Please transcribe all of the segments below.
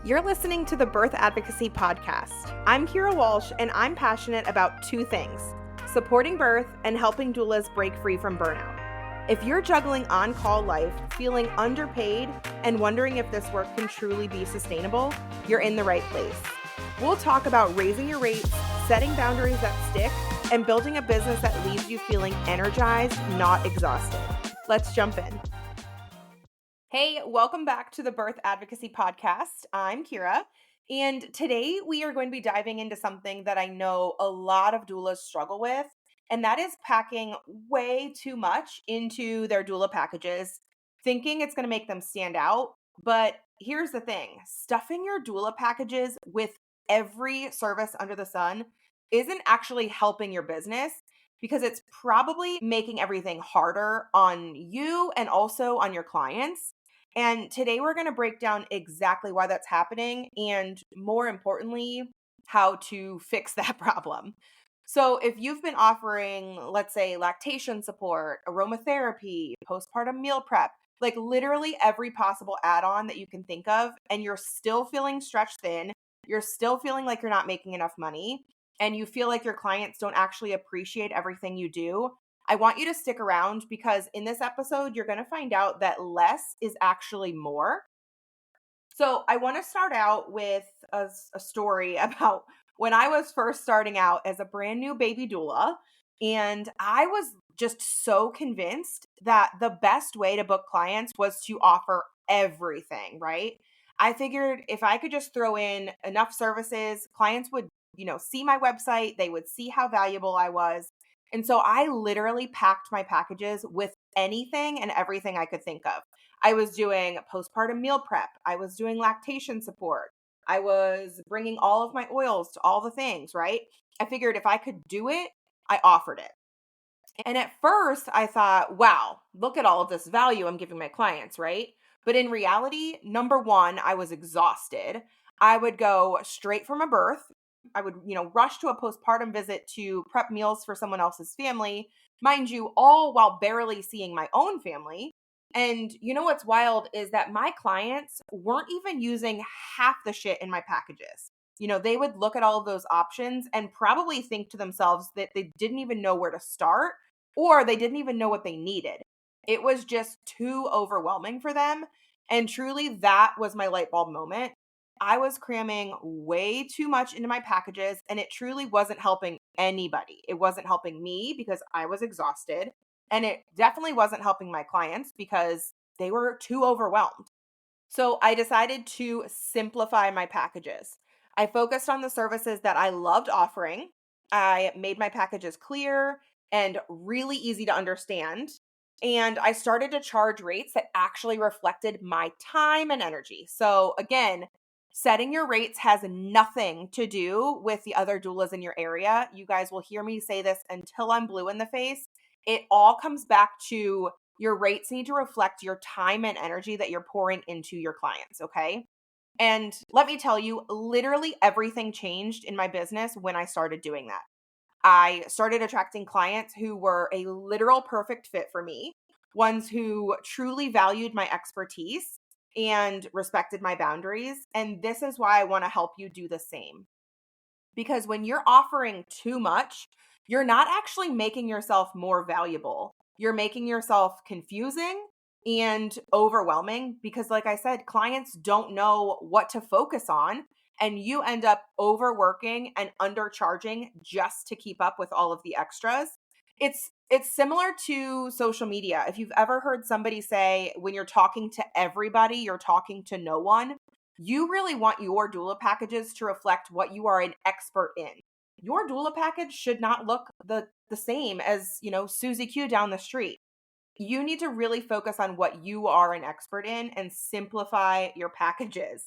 You're listening to the Birth Advocacy Podcast. I'm Kira Walsh, and I'm passionate about two things: supporting birth and helping doulas break free from burnout. If you're juggling on-call life, feeling underpaid, and wondering if this work can truly be sustainable, you're in the right place. We'll talk about raising your rates, setting boundaries that stick, and building a business that leaves you feeling energized, not exhausted. Let's jump in. Hey, welcome back to the Birth Advocacy Podcast. I'm Kira, and today we are going to be diving into something that I know a lot of doulas struggle with, and that is packing way too much into their doula packages, thinking it's going to make them stand out. But here's the thing: stuffing your doula packages with every service under the sun isn't actually helping your business, because it's probably making everything harder on you and also on your clients. And today we're going to break down exactly why that's happening and, more importantly, how to fix that problem. So if you've been offering, let's say, lactation support, aromatherapy, postpartum meal prep, like literally every possible add-on that you can think of, and you're still feeling stretched thin, you're still feeling like you're not making enough money, and you feel like your clients don't actually appreciate everything you do, I want you to stick around, because in this episode, you're going to find out that less is actually more. So I want to start out with a story about when I was first starting out as a brand new baby doula. And I was just so convinced that the best way to book clients was to offer everything, right? I figured if I could just throw in enough services, clients would, see my website, they would see how valuable I was. And so I literally packed my packages with anything and everything I could think of. I was doing postpartum meal prep. I was doing lactation support. I was bringing all of my oils to all the things, right? I figured if I could do it, I offered it. And at first I thought, wow, look at all of this value I'm giving my clients, right? But in reality, number one, I was exhausted. I would go straight from a birth. I would, rush to a postpartum visit to prep meals for someone else's family, mind you, all while barely seeing my own family. And you know what's wild is that my clients weren't even using half the shit in my packages. They would look at all of those options and probably think to themselves that they didn't even know where to start, or they didn't even know what they needed. It was just too overwhelming for them. And truly, that was my light bulb moment. I was cramming way too much into my packages, and it truly wasn't helping anybody. It wasn't helping me because I was exhausted, and it definitely wasn't helping my clients because they were too overwhelmed. So I decided to simplify my packages. I focused on the services that I loved offering. I made my packages clear and really easy to understand. And I started to charge rates that actually reflected my time and energy. So again, setting your rates has nothing to do with the other doulas in your area. You guys will hear me say this until I'm blue in the face. It all comes back to your rates need to reflect your time and energy that you're pouring into your clients, okay? And let me tell you, literally everything changed in my business when I started doing that. I started attracting clients who were a literal perfect fit for me, ones who truly valued my expertise and respected my boundaries. And this is why I want to help you do the same. Because when you're offering too much, you're not actually making yourself more valuable. You're making yourself confusing and overwhelming because, like I said, clients don't know what to focus on, and you end up overworking and undercharging just to keep up with all of the extras. It's similar to social media. If you've ever heard somebody say, when you're talking to everybody, you're talking to no one, you really want your doula packages to reflect what you are an expert in. Your doula package should not look the same as, Susie Q down the street. You need to really focus on what you are an expert in and simplify your packages.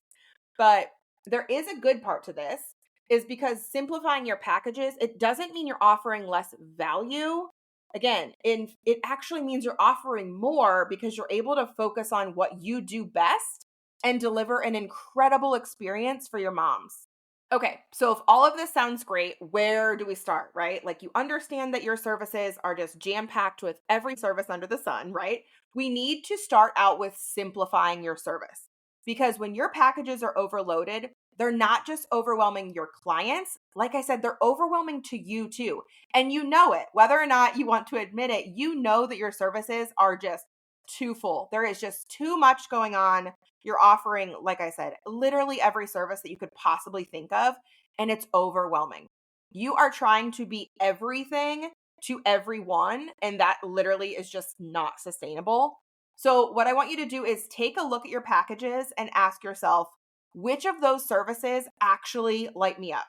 But there is a good part to this, is because simplifying your packages, it doesn't mean you're offering less value. Again, it actually means you're offering more because you're able to focus on what you do best and deliver an incredible experience for your moms. Okay, so if all of this sounds great, where do we start, right? Like, you understand that your services are just jam-packed with every service under the sun, right? We need to start out with simplifying your service. Because when your packages are overloaded, they're not just overwhelming your clients. Like I said, they're overwhelming to you too. And you know it, whether or not you want to admit it, you know that your services are just too full. There is just too much going on. You're offering, like I said, literally every service that you could possibly think of, and it's overwhelming. You are trying to be everything to everyone, and that literally is just not sustainable. So, what I want you to do is take a look at your packages and ask yourself, which of those services actually light me up,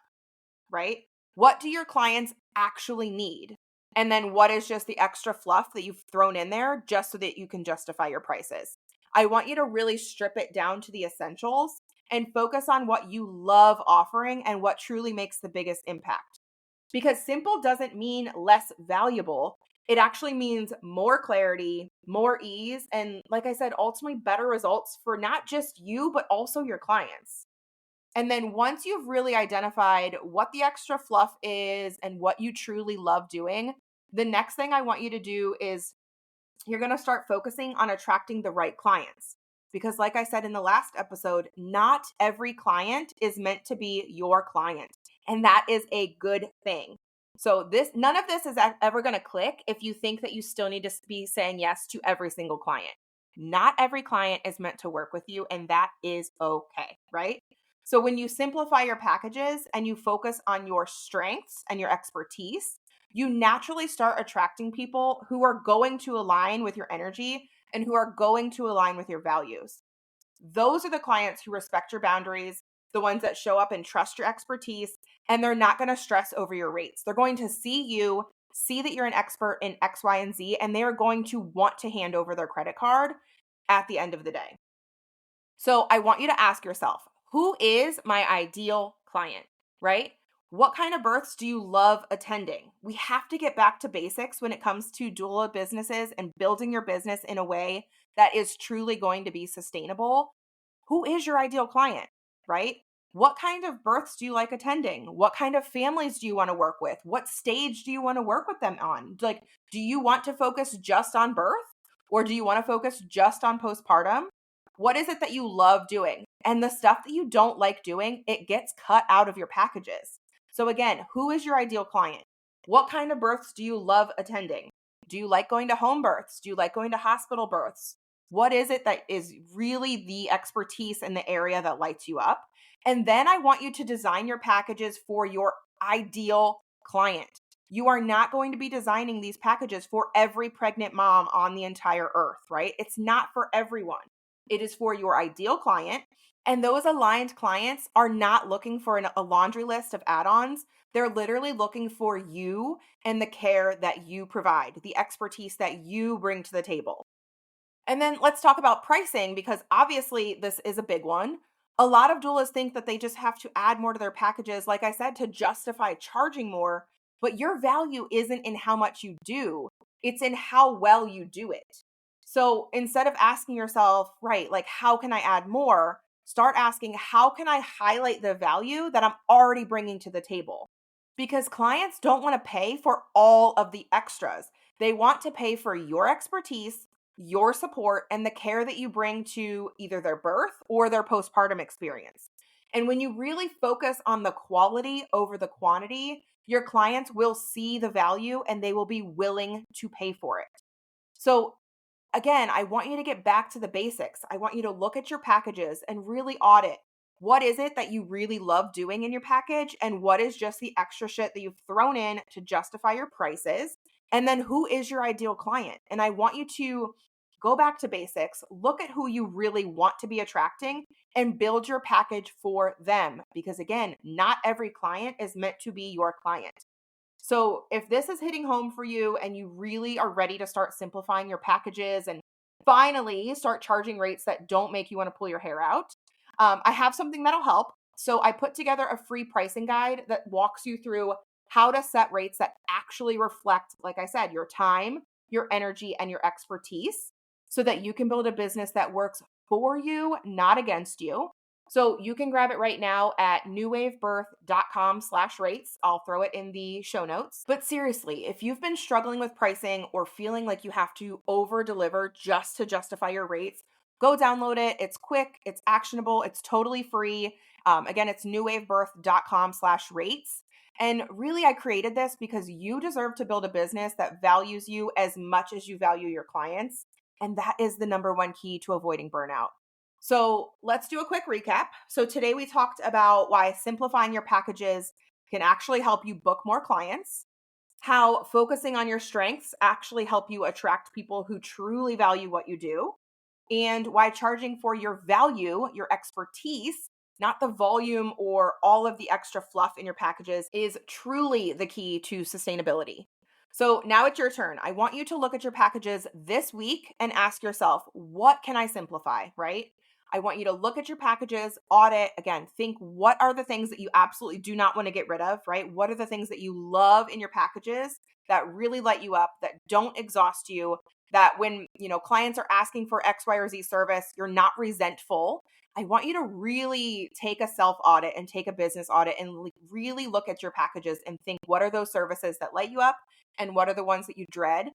right? What do your clients actually need? And then what is just the extra fluff that you've thrown in there just so that you can justify your prices? I want you to really strip it down to the essentials and focus on what you love offering and what truly makes the biggest impact. Because simple doesn't mean less valuable. It actually means more clarity, more ease, and like I said, ultimately better results for not just you, but also your clients. And then once you've really identified what the extra fluff is and what you truly love doing, the next thing I want you to do is you're going to start focusing on attracting the right clients. Because, like I said in the last episode, not every client is meant to be your client. And that is a good thing. So, none of this is ever going to click if you think that you still need to be saying yes to every single client. Not every client is meant to work with you, and that is okay, right? So, when you simplify your packages and you focus on your strengths and your expertise, you naturally start attracting people who are going to align with your energy and who are going to align with your values. Those are the clients who respect your boundaries, the ones that show up and trust your expertise, and they're not going to stress over your rates. They're going to see you, see that you're an expert in X, Y, and Z, and they are going to want to hand over their credit card at the end of the day. So I want you to ask yourself, who is my ideal client, right? What kind of births do you love attending? We have to get back to basics when it comes to doula businesses and building your business in a way that is truly going to be sustainable. Who is your ideal client, right? What kind of births do you like attending? What kind of families do you want to work with? What stage do you want to work with them on? Like, do you want to focus just on birth or do you want to focus just on postpartum? What is it that you love doing? And the stuff that you don't like doing, it gets cut out of your packages. So again, who is your ideal client? What kind of births do you love attending? Do you like going to home births? Do you like going to hospital births? What is it that is really the expertise in the area that lights you up? And then I want you to design your packages for your ideal client. You are not going to be designing these packages for every pregnant mom on the entire earth, right? It's not for everyone. It is for your ideal client. And those aligned clients are not looking for a laundry list of add-ons. They're literally looking for you and the care that you provide, the expertise that you bring to the table. And then let's talk about pricing because obviously this is a big one. A lot of doulas think that they just have to add more to their packages, like I said, to justify charging more. But your value isn't in how much you do, it's in how well you do it. So instead of asking yourself, right, like, how can I add more? Start asking, how can I highlight the value that I'm already bringing to the table? Because clients don't want to pay for all of the extras. They want to pay for your expertise, your support, and the care that you bring to either their birth or their postpartum experience. And when you really focus on the quality over the quantity, your clients will see the value and they will be willing to pay for it. So again, I want you to get back to the basics. I want you to look at your packages and really audit. What is it that you really love doing in your package? And what is just the extra shit that you've thrown in to justify your prices? And then who is your ideal client? And I want you to go back to basics, look at who you really want to be attracting, and build your package for them. Because again, not every client is meant to be your client. So if this is hitting home for you and you really are ready to start simplifying your packages and finally start charging rates that don't make you want to pull your hair out, I have something that'll help. So I put together a free pricing guide that walks you through how to set rates that actually reflect, like I said, your time, your energy, and your expertise so that you can build a business that works for you, not against you. So you can grab it right now at newwavebirth.com/rates. I'll throw it in the show notes. But seriously, if you've been struggling with pricing or feeling like you have to over deliver just to justify your rates, Go download it. It's quick, it's actionable, it's totally free. Again, it's newwavebirth.com/rates. And really, I created this because you deserve to build a business that values you as much as you value your clients. And that is the number one key to avoiding burnout. So let's do a quick recap. So today we talked about why simplifying your packages can actually help you book more clients, how focusing on your strengths actually help you attract people who truly value what you do, and why charging for your value, your expertise, not the volume or all of the extra fluff in your packages, is truly the key to sustainability. So now it's your turn. I want you to look at your packages this week and ask yourself, what can I simplify, right? I want you to look at your packages, audit, again, think what are the things that you absolutely do not want to get rid of, right? What are the things that you love in your packages that really light you up, that don't exhaust you, that when, clients are asking for X, Y, or Z service, you're not resentful. I want you to really take a self audit and take a business audit and really look at your packages and think, what are those services that light you up and what are the ones that you dread?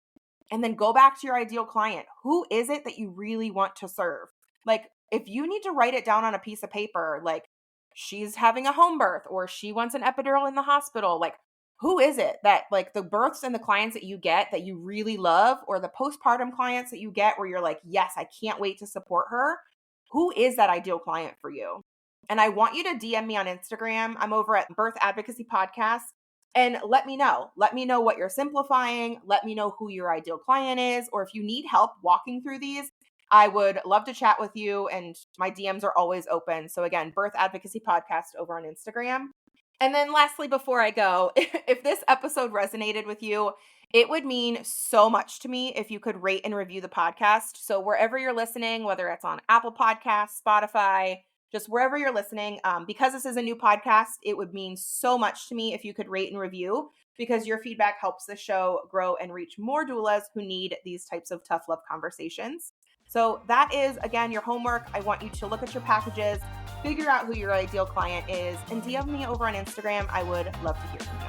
And then go back to your ideal client. Who is it that you really want to serve? Like, if you need to write it down on a piece of paper, like she's having a home birth or she wants an epidural in the hospital, like who is it that, like, the births and the clients that you get that you really love, or the postpartum clients that you get where you're like, yes, I can't wait to support her. Who is that ideal client for you? And I want you to DM me on Instagram. I'm over at Birth Advocacy Podcast. And let me know. Let me know what you're simplifying. Let me know who your ideal client is. Or if you need help walking through these, I would love to chat with you. And my DMs are always open. So again, Birth Advocacy Podcast over on Instagram. And then lastly, before I go, if this episode resonated with you, it would mean so much to me if you could rate and review the podcast. So wherever you're listening, whether it's on Apple Podcasts, Spotify, just wherever you're listening, because this is a new podcast, it would mean so much to me if you could rate and review, because your feedback helps the show grow and reach more doulas who need these types of tough love conversations. So that is, again, your homework. I want you to look at your packages, figure out who your ideal client is, and DM me over on Instagram. I would love to hear from you.